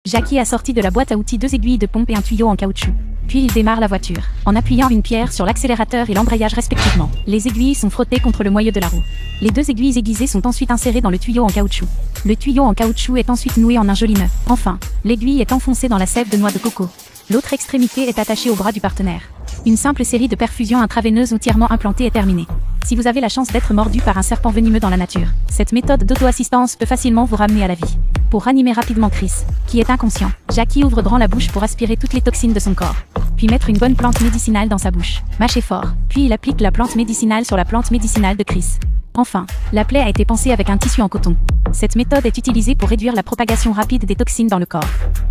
Jackie a sorti de la boîte à outils 2 aiguilles de pompe et un tuyau en caoutchouc. Puis il démarre la voiture, en appuyant une pierre sur l'accélérateur et l'embrayage respectivement. Les aiguilles sont frottées contre le moyeu de la roue. Les 2 aiguilles aiguisées sont ensuite insérées dans le tuyau en caoutchouc. Le tuyau en caoutchouc est ensuite noué en un joli nœud. Enfin, l'aiguille est enfoncée dans la sève de noix de coco. L'autre extrémité est attachée au bras du partenaire. Une simple série de perfusions intraveineuses entièrement implantées est terminée. Si vous avez la chance d'être mordu par un serpent venimeux dans la nature, cette méthode d'auto-assistance peut facilement vous ramener à la vie. Pour ranimer rapidement Chris, qui est inconscient, Jackie ouvre grand la bouche pour aspirer toutes les toxines de son corps. Puis mettre une bonne plante médicinale dans sa bouche. Mâcher fort. Puis il applique la plante médicinale sur la plante médicinale de Chris. Enfin, la plaie a été pansée avec un tissu en coton. Cette méthode est utilisée pour réduire la propagation rapide des toxines dans le corps.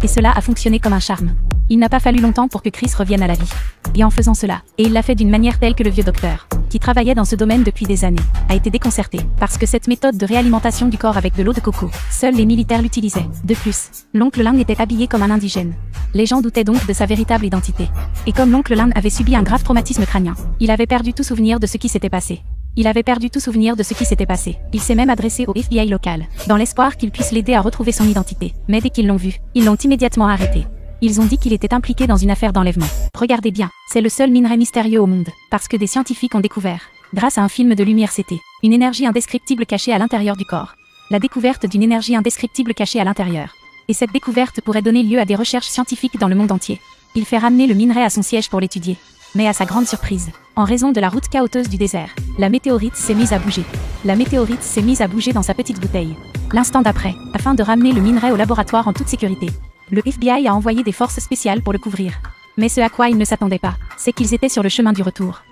Et cela a fonctionné comme un charme. Il n'a pas fallu longtemps pour que Chris revienne à la vie. Et en faisant cela, et il l'a fait d'une manière telle que le vieux docteur, qui travaillait dans ce domaine depuis des années, a été déconcerté, parce que cette méthode de réalimentation du corps avec de l'eau de coco, seuls les militaires l'utilisaient. De plus, l'oncle Lang était habillé comme un indigène. Les gens doutaient donc de sa véritable identité. Et comme l'oncle Lang avait subi un grave traumatisme crânien, il avait perdu tout souvenir de ce qui s'était passé. Il s'est même adressé au FBI local, dans l'espoir qu'il puisse l'aider à retrouver son identité. Mais dès qu'ils l'ont vu, ils l'ont immédiatement arrêté. Ils ont dit qu'il était impliqué dans une affaire d'enlèvement. Regardez bien, c'est le seul minerai mystérieux au monde, parce que des scientifiques ont découvert, grâce à un film de lumière CT, une énergie indescriptible cachée à l'intérieur du corps. La découverte d'une énergie indescriptible cachée à l'intérieur. Et cette découverte pourrait donner lieu à des recherches scientifiques dans le monde entier. Il fait ramener le minerai à son siège pour l'étudier. Mais à sa grande surprise, en raison de la route chaotique du désert, la météorite s'est mise à bouger. La météorite s'est mise à bouger dans sa petite bouteille. L'instant d'après, afin de ramener le minerai au laboratoire en toute sécurité, le FBI a envoyé des forces spéciales pour le couvrir. Mais ce à quoi ils ne s'attendaient pas, c'est qu'ils étaient sur le chemin du retour.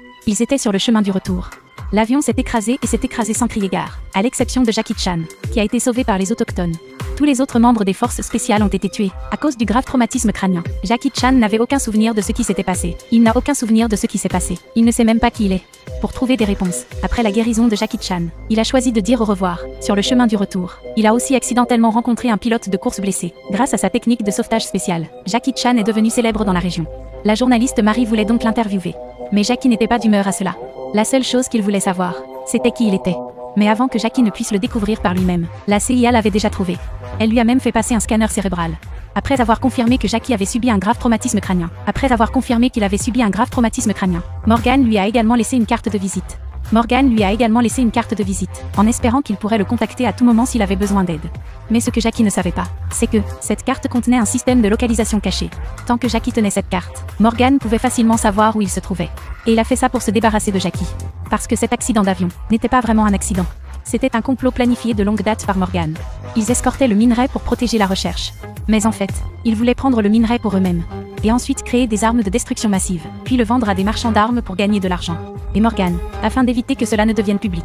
L'avion s'est écrasé et s'est écrasé sans crier gare, à l'exception de Jackie Chan, qui a été sauvé par les autochtones. Tous les autres membres des forces spéciales ont été tués, à cause du grave traumatisme crânien. Jackie Chan n'avait aucun souvenir de ce qui s'était passé. Il n'a aucun souvenir de ce qui s'est passé. Il ne sait même pas qui il est. Pour trouver des réponses, après la guérison de Jackie Chan, il a choisi de dire au revoir, sur le chemin du retour. Il a aussi accidentellement rencontré un pilote de course blessé. Grâce à sa technique de sauvetage spéciale, Jackie Chan est devenu célèbre dans la région. La journaliste Marie voulait donc l'interviewer. Mais Jackie n'était pas d'humeur à cela. La seule chose qu'il voulait savoir, c'était qui il était. Mais avant que Jackie ne puisse le découvrir par lui-même, la CIA l'avait déjà trouvé. Elle lui a même fait passer un scanner cérébral. Après avoir confirmé que Jackie avait subi un grave traumatisme crânien. Morgan lui a également laissé une carte de visite. En espérant qu'il pourrait le contacter à tout moment s'il avait besoin d'aide. Mais ce que Jackie ne savait pas, c'est que cette carte contenait un système de localisation caché. Tant que Jackie tenait cette carte, Morgan pouvait facilement savoir où il se trouvait. Et il a fait ça pour se débarrasser de Jackie. Parce que cet accident d'avion n'était pas vraiment un accident. C'était un complot planifié de longue date par Morgan. Ils escortaient le minerai pour protéger la recherche. Mais en fait, ils voulaient prendre le minerai pour eux-mêmes. Et ensuite créer des armes de destruction massive, puis le vendre à des marchands d'armes pour gagner de l'argent. Et Morgan, afin d'éviter que cela ne devienne public,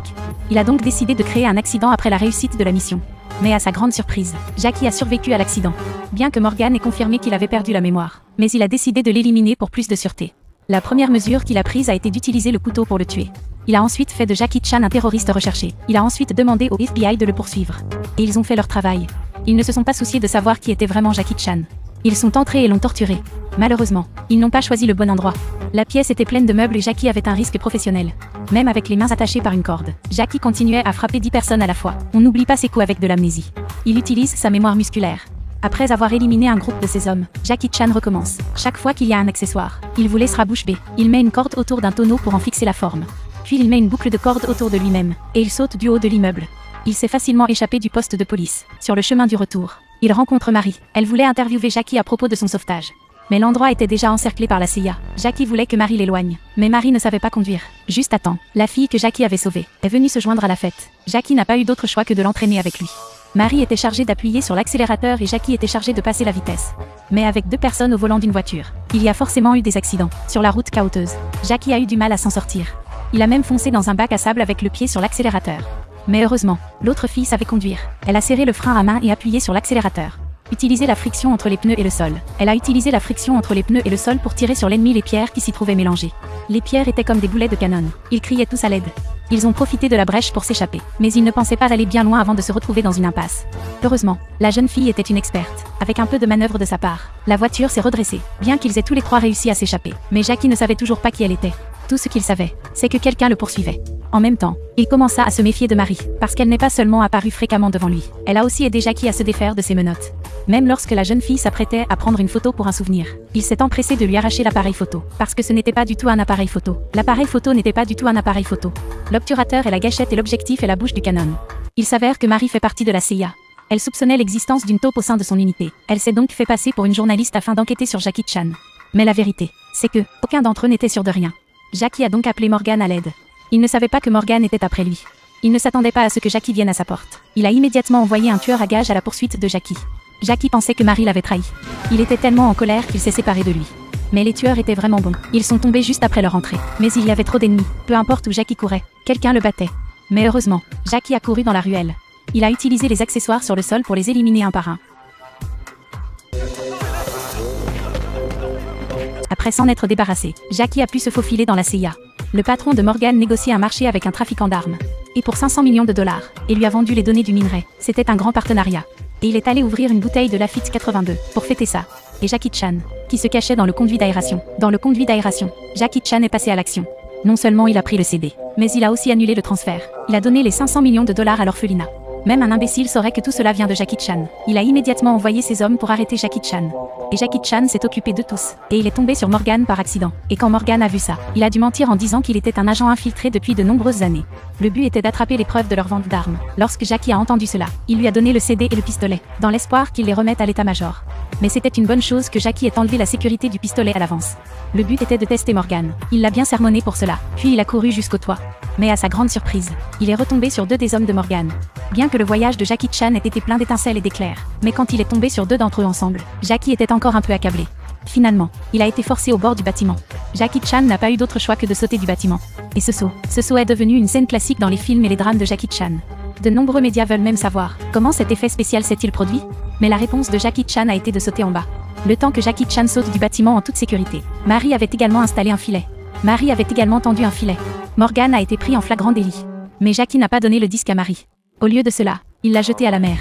il a donc décidé de créer un accident après la réussite de la mission. Mais à sa grande surprise, Jackie a survécu à l'accident. Bien que Morgan ait confirmé qu'il avait perdu la mémoire, mais il a décidé de l'éliminer pour plus de sûreté. La première mesure qu'il a prise a été d'utiliser le couteau pour le tuer. Il a ensuite fait de Jackie Chan un terroriste recherché. Il a ensuite demandé au FBI de le poursuivre. Et ils ont fait leur travail. Ils ne se sont pas souciés de savoir qui était vraiment Jackie Chan. Ils sont entrés et l'ont torturé. Malheureusement, ils n'ont pas choisi le bon endroit. La pièce était pleine de meubles et Jackie avait un risque professionnel. Même avec les mains attachées par une corde, Jackie continuait à frapper 10 personnes à la fois. On n'oublie pas ses coups avec de l'amnésie. Il utilise sa mémoire musculaire. Après avoir éliminé un groupe de ces hommes, Jackie Chan recommence. Chaque fois qu'il y a un accessoire, il vous laissera bouche bée. Il met une corde autour d'un tonneau pour en fixer la forme. Puis il met une boucle de corde autour de lui-même, et il saute du haut de l'immeuble. Il s'est facilement échappé du poste de police. Sur le chemin du retour, il rencontre Marie. Elle voulait interviewer Jackie à propos de son sauvetage. Mais l'endroit était déjà encerclé par la CIA. Jackie voulait que Marie l'éloigne. Mais Marie ne savait pas conduire. Juste à temps, la fille que Jackie avait sauvée est venue se joindre à la fête. Jackie n'a pas eu d'autre choix que de l'entraîner avec lui. Marie était chargée d'appuyer sur l'accélérateur et Jackie était chargé de passer la vitesse. Mais avec 2 personnes au volant d'une voiture, il y a forcément eu des accidents. Sur la route chaotique, Jackie a eu du mal à s'en sortir. Il a même foncé dans un bac à sable avec le pied sur l'accélérateur. Mais heureusement, l'autre fille savait conduire. Elle a serré le frein à main et appuyé sur l'accélérateur. Utiliser la friction entre les pneus et le sol. Elle a utilisé la friction entre les pneus et le sol pour tirer sur l'ennemi les pierres qui s'y trouvaient mélangées. Les pierres étaient comme des boulets de canon. Ils criaient tous à l'aide. Ils ont profité de la brèche pour s'échapper. Mais ils ne pensaient pas aller bien loin avant de se retrouver dans une impasse. Heureusement, la jeune fille était une experte. Avec un peu de manœuvre de sa part, la voiture s'est redressée. Bien qu'ils aient tous les 3 réussi à s'échapper. Mais Jackie ne savait toujours pas qui elle était. Tout ce qu'il savait, c'est que quelqu'un le poursuivait. En même temps, il commença à se méfier de Marie, parce qu'elle n'est pas seulement apparue fréquemment devant lui. Elle a aussi aidé Jackie à se défaire de ses menottes. Même lorsque la jeune fille s'apprêtait à prendre une photo pour un souvenir, il s'est empressé de lui arracher l'appareil photo. Parce que ce n'était pas du tout un appareil photo. L'appareil photo n'était pas du tout un appareil photo. L'obturateur et la gâchette et l'objectif et la bouche du Canon. Il s'avère que Marie fait partie de la CIA. Elle soupçonnait l'existence d'une taupe au sein de son unité. Elle s'est donc fait passer pour une journaliste afin d'enquêter sur Jackie Chan. Mais la vérité, c'est que aucun d'entre eux n'était sûr de rien. Jackie a donc appelé Morgan à l'aide. Il ne savait pas que Morgan était après lui. Il ne s'attendait pas à ce que Jackie vienne à sa porte. Il a immédiatement envoyé un tueur à gages à la poursuite de Jackie. Jackie pensait que Marie l'avait trahi. Il était tellement en colère qu'il s'est séparé de lui. Mais les tueurs étaient vraiment bons. Ils sont tombés juste après leur entrée. Mais il y avait trop d'ennemis. Peu importe où Jackie courait, quelqu'un le battait. Mais heureusement, Jackie a couru dans la ruelle. Il a utilisé les accessoires sur le sol pour les éliminer un par un. Après s'en être débarrassé, Jackie a pu se faufiler dans la CIA. Le patron de Morgan négociait un marché avec un trafiquant d'armes. Et pour 500 millions de dollars, et lui a vendu les données du minerai. C'était un grand partenariat. Et il est allé ouvrir une bouteille de Lafite 82 pour fêter ça. Et Jackie Chan, qui se cachait dans le conduit d'aération. Dans le conduit d'aération, Jackie Chan est passé à l'action. Non seulement il a pris le CD, mais il a aussi annulé le transfert. Il a donné les 500 millions de dollars à l'orphelinat. Même un imbécile saurait que tout cela vient de Jackie Chan. Il a immédiatement envoyé ses hommes pour arrêter Jackie Chan. Et Jackie Chan s'est occupé de tous. Et il est tombé sur Morgan par accident. Et quand Morgan a vu ça, il a dû mentir en disant qu'il était un agent infiltré depuis de nombreuses années. Le but était d'attraper les preuves de leur vente d'armes. Lorsque Jackie a entendu cela, il lui a donné le CD et le pistolet, dans l'espoir qu'il les remette à l'état-major. Mais c'était une bonne chose que Jackie ait enlevé la sécurité du pistolet à l'avance. Le but était de tester Morgan. Il l'a bien sermonné pour cela. Puis il a couru jusqu'au toit. Mais à sa grande surprise, il est retombé sur deux des hommes de Morgan. Bien que le voyage de Jackie Chan ait été plein d'étincelles et d'éclairs, mais quand il est tombé sur deux d'entre eux ensemble, Jackie était encore un peu accablé. Finalement, il a été forcé au bord du bâtiment. Jackie Chan n'a pas eu d'autre choix que de sauter du bâtiment. Et ce saut est devenu une scène classique dans les films et les drames de Jackie Chan. De nombreux médias veulent même savoir comment cet effet spécial s'est-il produit. Mais la réponse de Jackie Chan a été de sauter en bas. Le temps que Jackie Chan saute du bâtiment en toute sécurité, Marie avait également installé un filet. Marie avait également tendu un filet. Morgan a été pris en flagrant délit. Mais Jackie n'a pas donné le disque à Marie. Au lieu de cela, il l'a jeté à la mer.